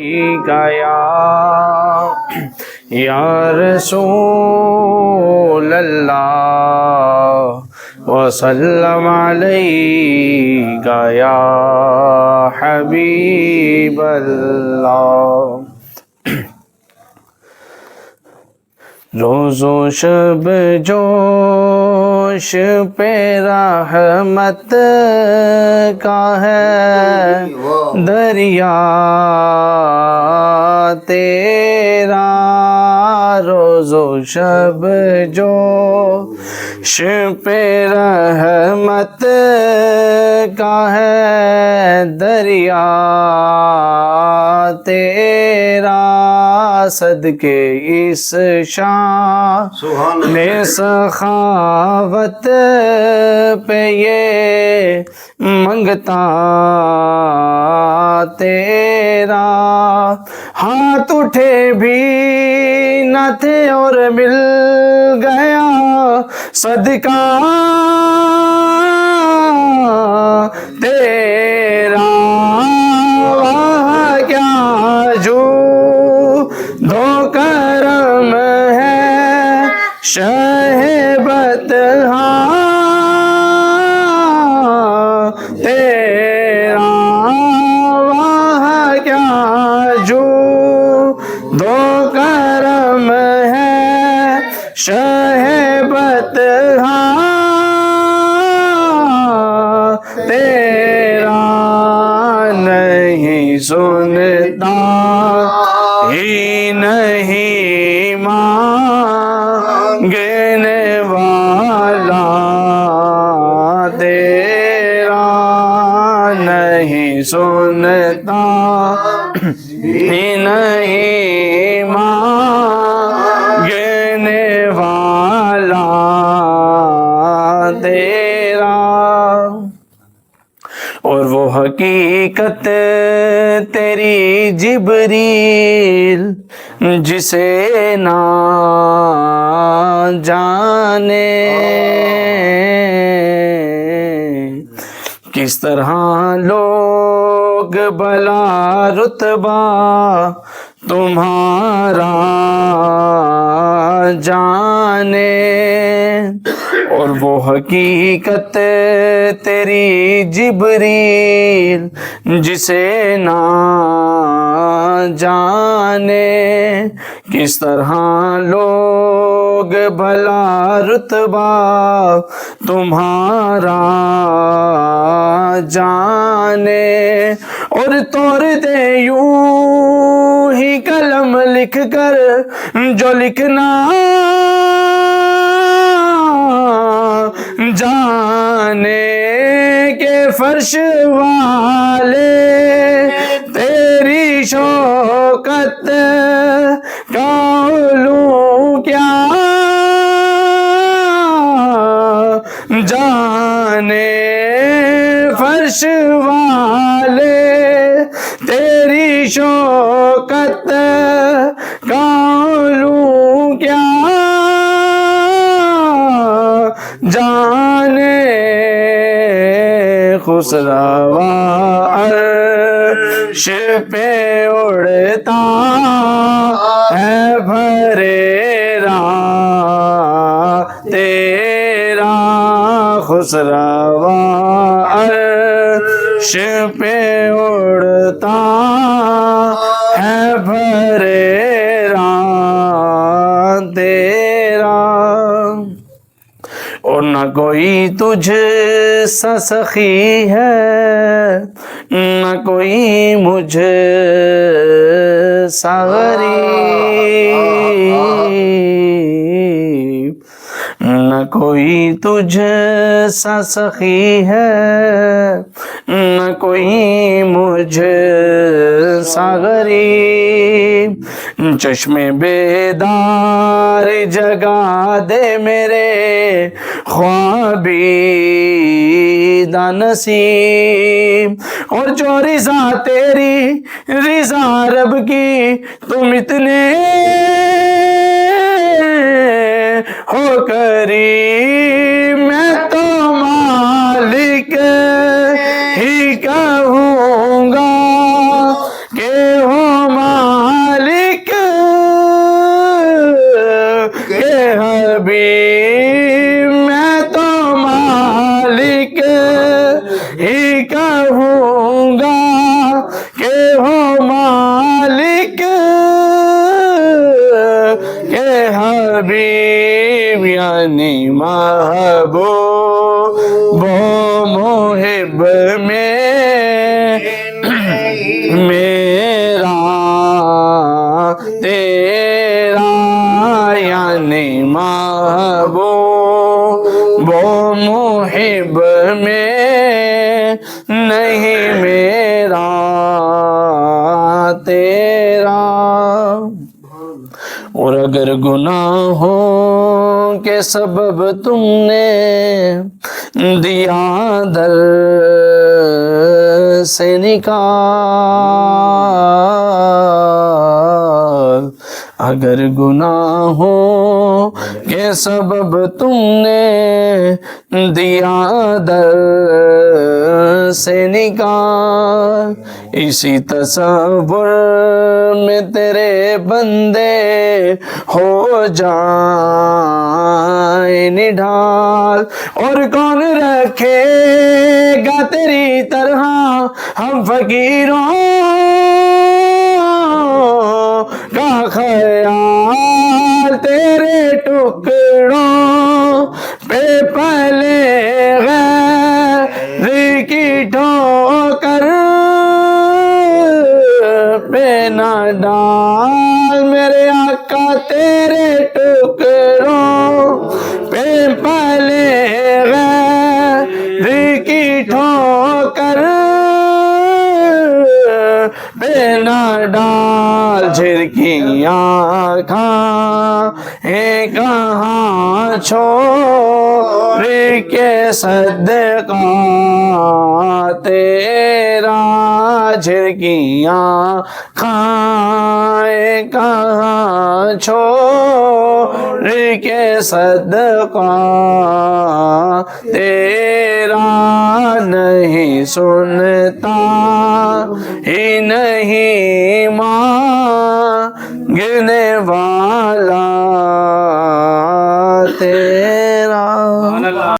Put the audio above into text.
گیا یا رسول اللہ وسلم علیک یا حبیب اللہ. روز و شب جوش پہ رحمت کا ہے دریا تیرا. روز و شب جوش پہ رحمت کا ہے دریا تیرا. صدقے اس شان سخاوت پہ یہ منگتا تیرا. ہاتھ اٹھے بھی نہ تھے اور مل گیا صدقہ تیرا. واہ کیا جو دو کرم ہے شہبت تیرا. واہ کیا جو دو کرم ہے شہبت تیرا. نہیں سنتا ہی نہیں مانگنے والا تیرا. نہیں سنتا ہی نہیں مانگنے والا تیرا. اور وہ حقیقت تیری جبریل جسے نہ جانے کس طرح لوگ بلا رتبہ تمہارا جانے. اور وہ حقیقت تیری جبریل جسے نہ جانے کس طرح لوگ بھلا رتبہ تمہارا جانے. اور توڑ دے یوں ہی قلم لکھ کر جو لکھنا جانے کے فرش والے تیری شوکت کا علو کیا جانے. فرش والے تیری شوکت کا علو کیا جانے. خسروا عرش پہ اڑتا ہے بھرے راہ تیرا. خسروا عرش پہ اڑتا ہے بھرے راہ تیرا. اور نہ کوئی تجھ سا سخی ہے نہ کوئی مجھ سا غریب. نہ کوئی تجھ سا سخی ہے نہ کوئی مجھ سا غریب. چشم بیدار جگا دے میرے خوابیدہ نصیب. اور جو رضا تیری رضا رب کی تم اتنے ہو کریم. میں تو مالک ہی کہوں گا کہ ہو تیرا، اور اگر گناہوں کے سبب تم نے دیا در سے نکال، اگر گناہوں کے سبب تم نے دیا در سے نکال، اسی تصور میں تیرے بندے ہو جائیں نڈھال، اور کون رکھے گا تیری طرح ہم فقیروں کا خیال، تیرے ٹکڑوں پہ پلے غیر کی ٹھوکر پہ نہ ڈال، میرے آقا تیرے ٹکڑوں پہ پلے غیر کی ٹھوکر پہ نہ ڈال، جھرکیاں کھائیں کہاں چھوڑ کے صدقہ تیرا، جھرکیاں کھائیں کہاں چھوڑ کے صدقہ تیرا، نہیں سنتا ہی نہیں